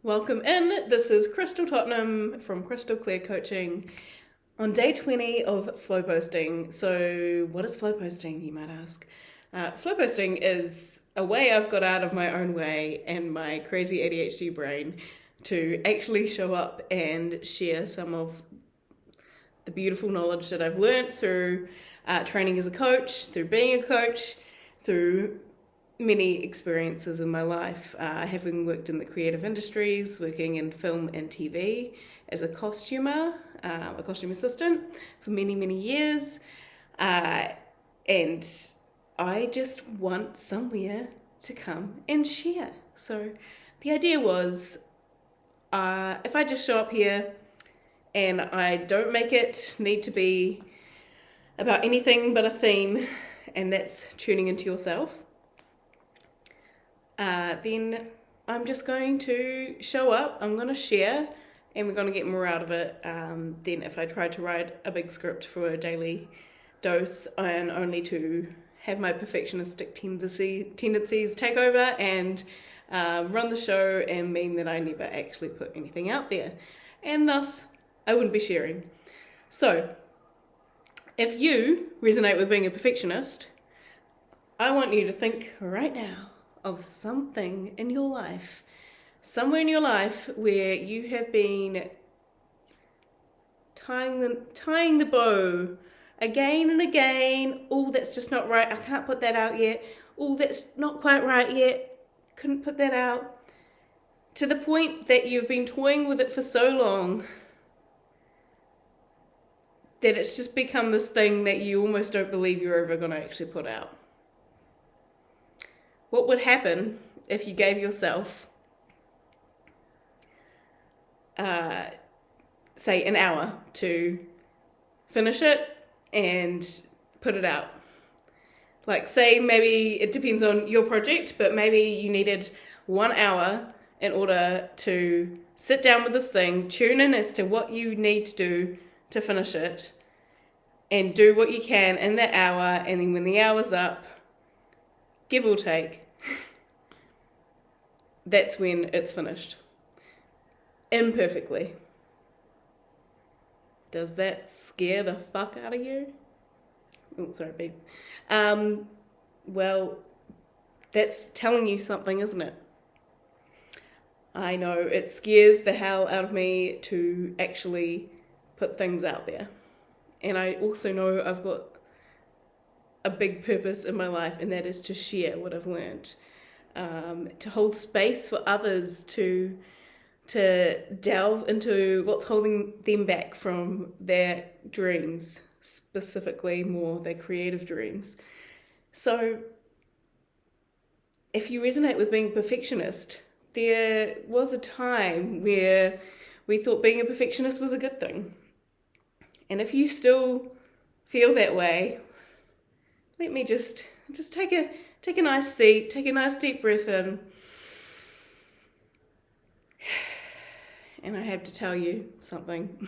Welcome in. This is Crystal Tottenham from Crystal Clear Coaching on day 20 of flow posting. So, what is flow posting, you might ask? Flow posting is a way I've got out of my own way and my crazy ADHD brain to actually show up and share some of the beautiful knowledge that I've learned through training as a coach, through being a coach, through many experiences in my life, having worked in the creative industries, working in film and TV as a costumer, a costume assistant for many, many years. And I just want somewhere to come and share. So the idea was if I just show up here and I don't make it need to be about anything but a theme, and that's tuning into yourself, then I'm just going to show up, I'm going to share, and we're going to get more out of it than if I tried to write a big script for a daily dose and only to have my perfectionistic tendencies take over and run the show and mean that I never actually put anything out there. And thus, I wouldn't be sharing. So, if you resonate with being a perfectionist, I want you to think right now of something in your life, somewhere in your life where you have been tying the bow again and again. Oh, that's just not right. I can't put that out yet. Oh, that's not quite right yet. Couldn't put that out. To the point that you've been toying with it for so long that it's just become this thing that you almost don't believe you're ever going to actually put out. What would happen if you gave yourself, say, an hour to finish it and put it out? Like, say, maybe it depends on your project, but maybe you needed 1 hour in order to sit down with this thing, tune in as to what you need to do to finish it, and do what you can in that hour, and then when the hour's up, give or take, that's when it's finished. Imperfectly. Does that scare the fuck out of you? Oh, sorry, babe. Well, that's telling you something, isn't it? I know it scares the hell out of me to actually put things out there. And I also know I've got a big purpose in my life, and that is to share what I've learned, to hold space for others, to delve into what's holding them back from their dreams, specifically more their creative dreams. So if you resonate with being a perfectionist, there was a time where we thought being a perfectionist was a good thing. And if you still feel that way, let me just take a nice seat, take a nice deep breath in. And I have to tell you something.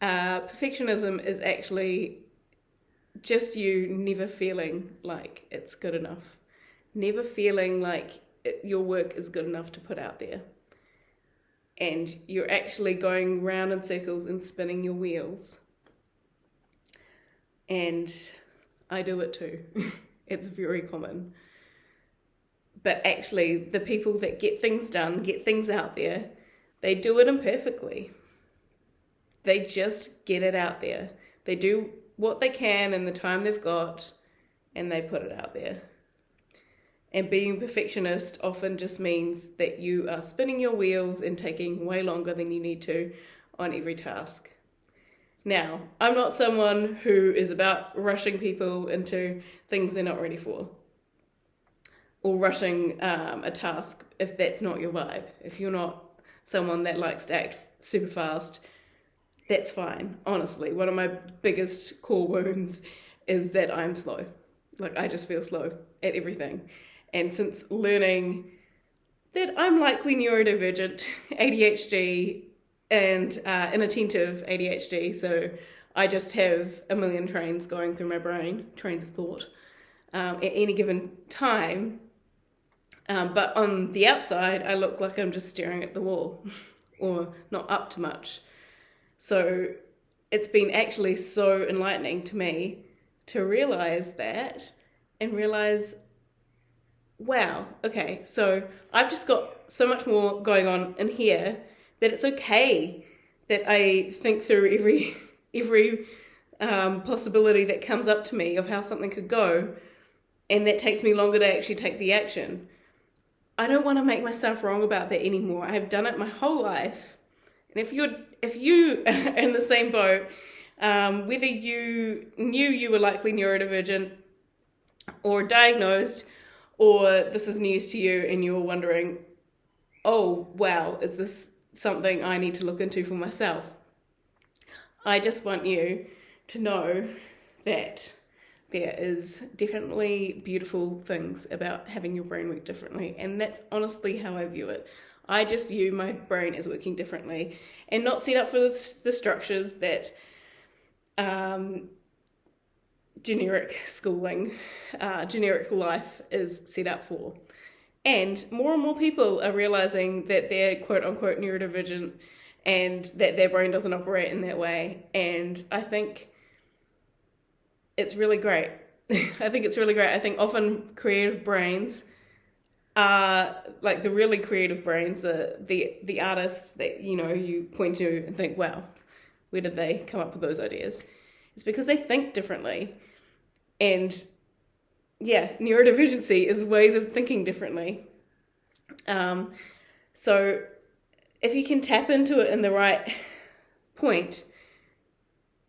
Perfectionism is actually just you never feeling like it's good enough. Never feeling like your work is good enough to put out there. And you're actually going round in circles and spinning your wheels. And I do it too. It's very common. But actually, the people that get things done, get things out there, they do it imperfectly. They just get it out there. They do what they can in the time they've got, and they put it out there. And being a perfectionist often just means that you are spinning your wheels and taking way longer than you need to on every task. Now, I'm not someone who is about rushing people into things they're not ready for, or rushing a task if that's not your vibe. If you're not someone that likes to act super fast, that's fine. Honestly, one of my biggest core wounds is that I'm slow. Like, I just feel slow at everything. And since learning that I'm likely neurodivergent, ADHD, and inattentive ADHD, so I just have a million trains going through my brain, trains of thought, at any given time, But on the outside, I look like I'm just staring at the wall or not up to much. So it's been actually so enlightening to me to realize that and realize, wow, okay, so I've just got so much more going on in here that it's okay that I think through every possibility that comes up to me of how something could go, and that takes me longer to actually take the action. I don't want to make myself wrong about that anymore. I have done it my whole life. And if you are in the same boat, whether you knew you were likely neurodivergent or diagnosed, or this is news to you and you're wondering, oh, wow, is this something I need to look into for myself? I just want you to know that there is definitely beautiful things about having your brain work differently, and that's honestly how I view it. I just view my brain as working differently and not set up for the structures that generic schooling, generic life is set up for. And more people are realizing that they're quote unquote neurodivergent and that their brain doesn't operate in that way. And I think it's really great. I think often creative brains are like the really creative brains, the artists that, you know, you point to and think, wow, where did they come up with those ideas? It's because they think differently. And yeah, neurodivergency is ways of thinking differently. So if you can tap into it in the right point,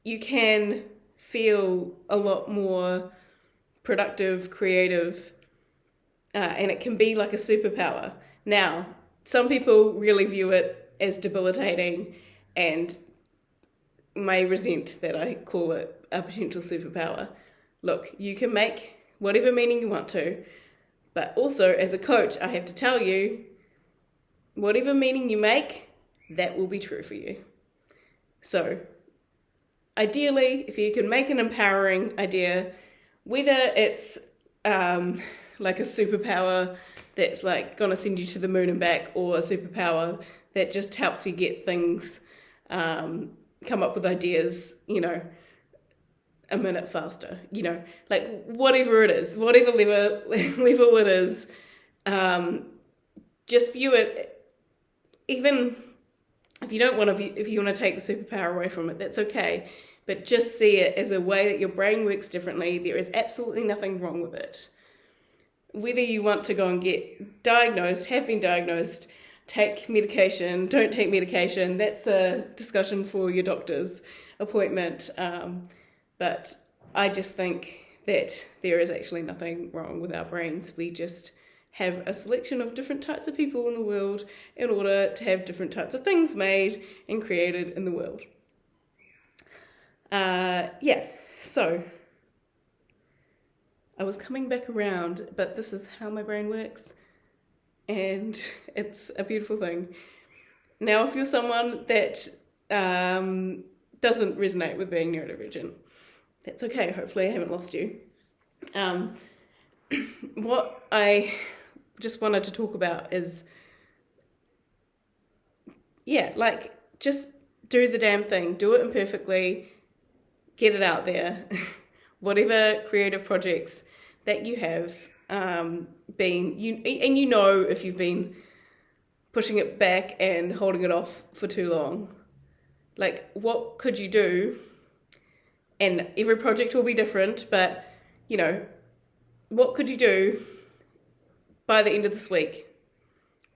you can feel a lot more productive, creative, and it can be like a superpower. Now, some people really view it as debilitating and may resent that I call it a potential superpower. Look, you can make whatever meaning you want to, but also as a coach, I have to tell you, whatever meaning you make, that will be true for you. So, ideally, if you can make an empowering idea, whether it's like a superpower that's like gonna send you to the moon and back, or a superpower that just helps you get things, come up with ideas, you know, a minute faster, you know, like whatever it is, whatever level it is, just view it, even if you don't want to, if you want to take the superpower away from it, that's okay. But just see it as a way that your brain works differently. There is absolutely nothing wrong with it. Whether you want to go and get diagnosed, have been diagnosed, take medication, don't take medication, that's a discussion for your doctor's appointment. But I just think that there is actually nothing wrong with our brains. We just have a selection of different types of people in the world in order to have different types of things made and created in the world. So I was coming back around, but this is how my brain works, and it's a beautiful thing. Now, if you're someone that doesn't resonate with being neurodivergent, that's okay. Hopefully I haven't lost you. What I just wanted to talk about is, like, just do the damn thing. Do it imperfectly. Get it out there. Whatever creative projects that you have been, you know if you've been pushing it back and holding it off for too long. Like, what could you do? And every project will be different, but, you know, what could you do by the end of this week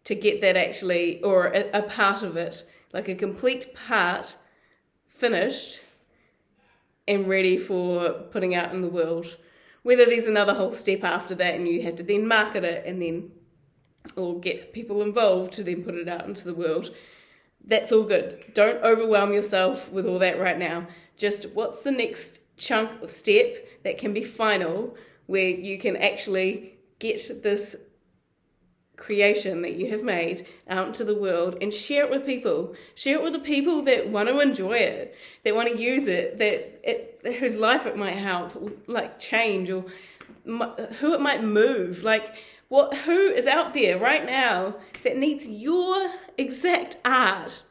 to get that actually, or a part of it, like a complete part, finished and ready for putting out in the world? Whether there's another whole step after that and you have to then market it and then, or get people involved to then put it out into the world, that's all good. Don't overwhelm yourself with all that right now. Just what's the next chunk of step that can be final, where you can actually get this creation that you have made out into the world and share it with people. Share it with the people that want to enjoy it, that want to use it, whose life it might help, like change, or who it might move. Like, Who is out there right now that needs your exact art?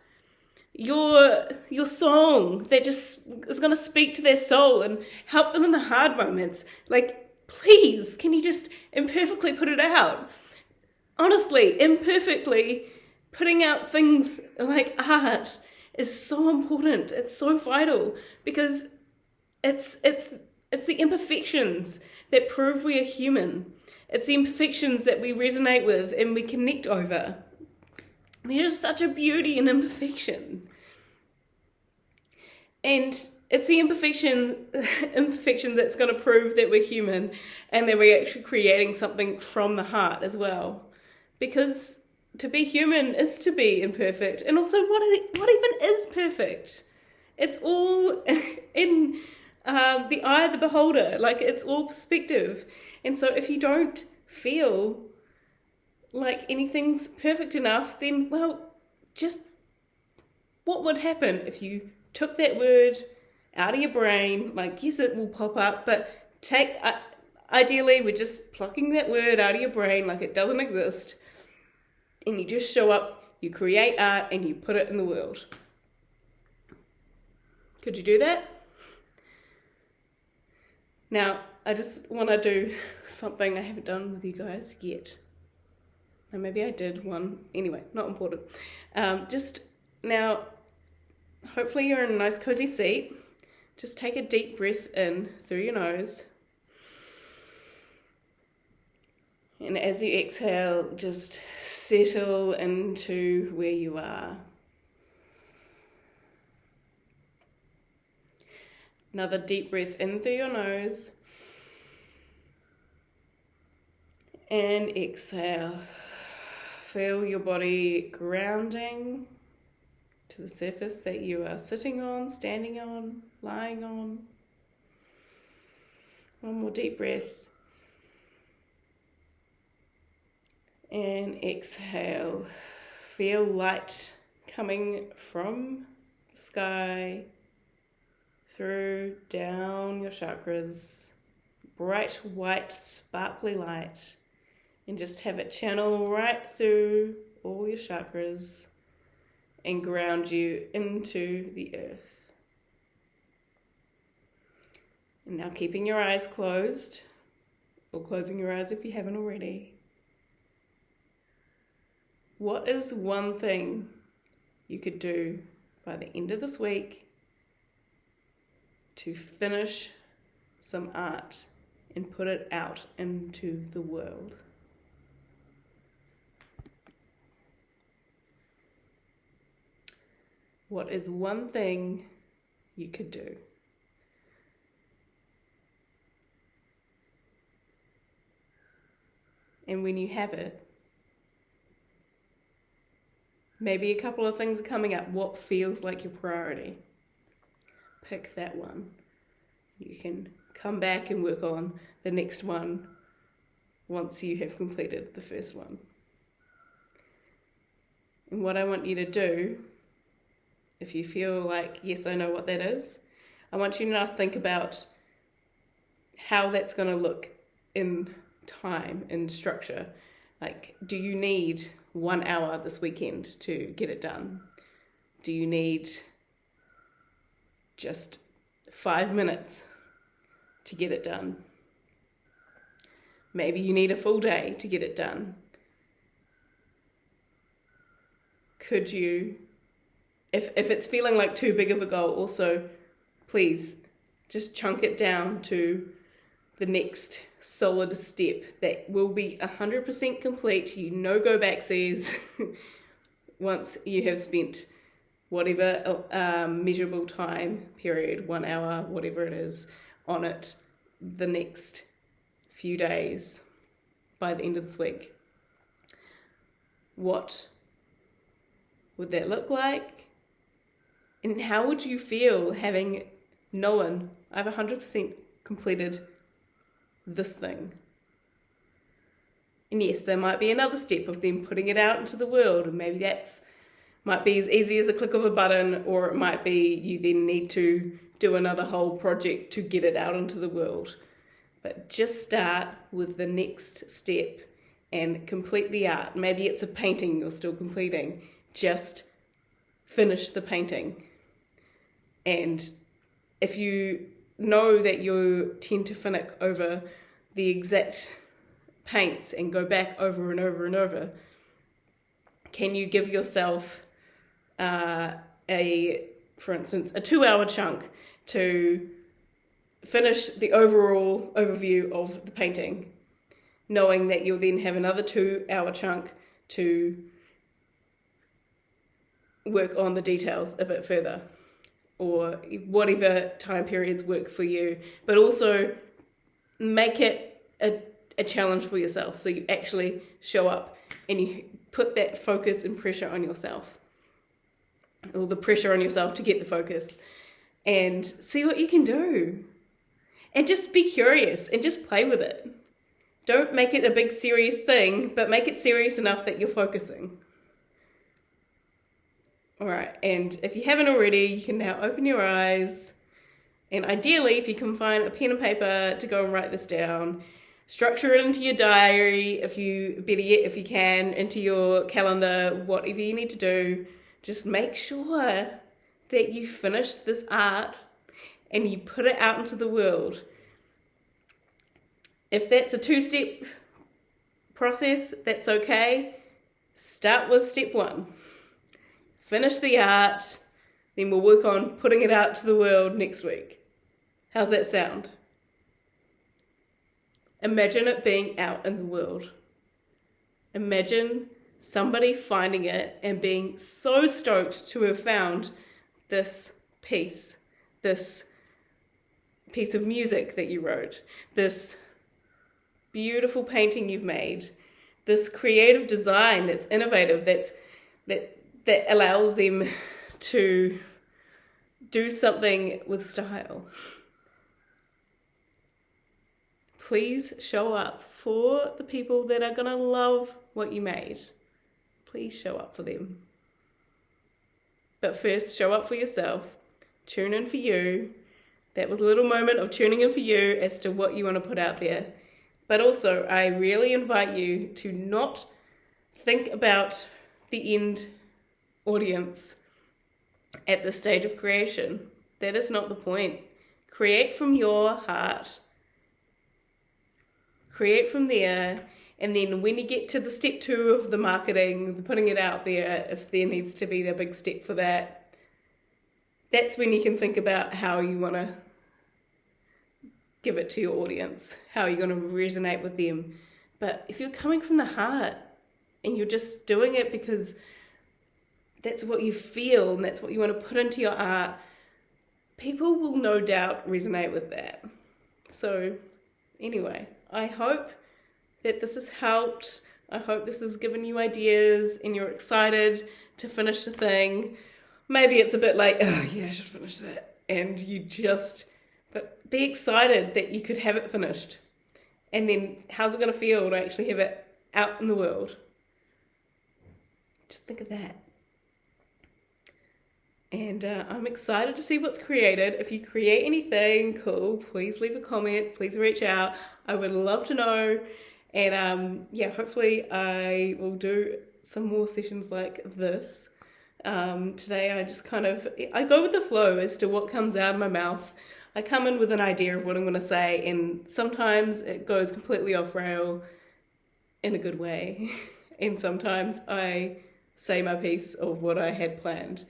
Your song that just is going to speak to their soul and help them in the hard moments. Like, please, can you just imperfectly put it out? Honestly, imperfectly putting out things like art is so important. It's so vital because it's the imperfections that prove we are human. It's the imperfections that we resonate with and we connect over. There's such a beauty in imperfection. And it's the imperfection that's going to prove that we're human and that we're actually creating something from the heart as well. Because to be human is to be imperfect. And also, what even is perfect? It's all in the eye of the beholder. Like, it's all perspective. And so if you don't feel like anything's perfect enough, then, well, just what would happen if you took that word out of your brain? Like, yes, it will pop up, but ideally, we're just plucking that word out of your brain like it doesn't exist, and you just show up, you create art, and you put it in the world. Could you do that? Now, I just want to do something I haven't done with you guys yet. Or maybe I did one. Anyway, not important. Just now, hopefully you're in a nice cozy seat. Just take a deep breath in through your nose. And as you exhale, just settle into where you are. Another deep breath in through your nose. And exhale. Feel your body grounding to the surface that you are sitting on, standing on, lying on. One more deep breath. And exhale. Feel light coming from the sky, through, down your chakras. Bright, white, sparkly light. And just have it channel right through all your chakras and ground you into the earth. And now keeping your eyes closed, or closing your eyes if you haven't already. What is one thing you could do by the end of this week to finish some art and put it out into the world? What is one thing you could do? And when you have it, maybe a couple of things are coming up. What feels like your priority? Pick that one. You can come back and work on the next one once you have completed the first one. And what I want you to do, if you feel like, yes, I know what that is, I want you to now think about how that's going to look in time, in structure. Like, do you need 1 hour this weekend to get it done? Do you need just 5 minutes to get it done? Maybe you need a full day to get it done. Could you, if it's feeling like too big of a goal, also, please just chunk it down to the next solid step that will be 100% complete. You no go backsies once you have spent whatever measurable time period, 1 hour, whatever it is, on it the next few days by the end of this week. What would that look like? And how would you feel having known I've 100% completed this thing? And yes, there might be another step of them putting it out into the world, and maybe that's might be as easy as a click of a button, or it might be you then need to do another whole project to get it out into the world. But just start with the next step and complete the art. Maybe it's a painting you're still completing. Just finish the painting. And if you know that you tend to finick over the exact paints and go back over and over and over, can you give yourself for instance, a 2-hour chunk to finish the overall overview of the painting, knowing that you'll then have another 2-hour chunk to work on the details a bit further, or whatever time periods work for you, but also make it a challenge for yourself, so you actually show up and you put that focus and pressure on yourself, or the pressure on yourself to get the focus, and see what you can do. And just be curious and just play with it. Don't make it a big serious thing, but make it serious enough that you're focusing. All right, and if you haven't already, you can now open your eyes, and ideally, if you can find a pen and paper to go and write this down, structure it into your diary, better yet, if you can, into your calendar, whatever you need to do. Just make sure that you finish this art and you put it out into the world. If that's a 2-step process, that's okay. Start with step 1. Finish the art, then we'll work on putting it out to the world next week. How's that sound? Imagine it being out in the world. Imagine somebody finding it and being so stoked to have found this piece of music that you wrote, this beautiful painting you've made, this creative design that's innovative, that allows them to do something with style. Please show up for the people that are going to love what you made. Please show up for them. But first, show up for yourself. Tune in for you. That was a little moment of tuning in for you as to what you want to put out there. But also, I really invite you to not think about the end audience at this stage of creation. That is not the point. Create from your heart. Create from there, and then when you get to the step 2 of the marketing, the putting it out there, if there needs to be a big step for that, that's when you can think about how you want to give it to your audience, how you're going to resonate with them. But if you're coming from the heart and you're just doing it because that's what you feel and that's what you want to put into your art, people will no doubt resonate with that. So anyway, I hope that this has helped. I hope this has given you ideas and you're excited to finish the thing. Maybe it's a bit like, oh yeah, I should finish that. And but be excited that you could have it finished. And then how's it going to feel to actually have it out in the world? Just think of that. And I'm excited to see what's created. If you create anything cool, please leave a comment. Please reach out. I would love to know. And hopefully I will do some more sessions like this. Today I go with the flow as to what comes out of my mouth. I come in with an idea of what I'm going to say, and sometimes it goes completely off rail in a good way. And sometimes I say my piece of what I had planned.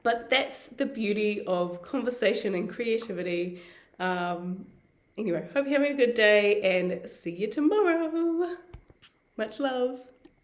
But that's the beauty of conversation and creativity. Anyway, hope you're having a good day and see you tomorrow. Much love.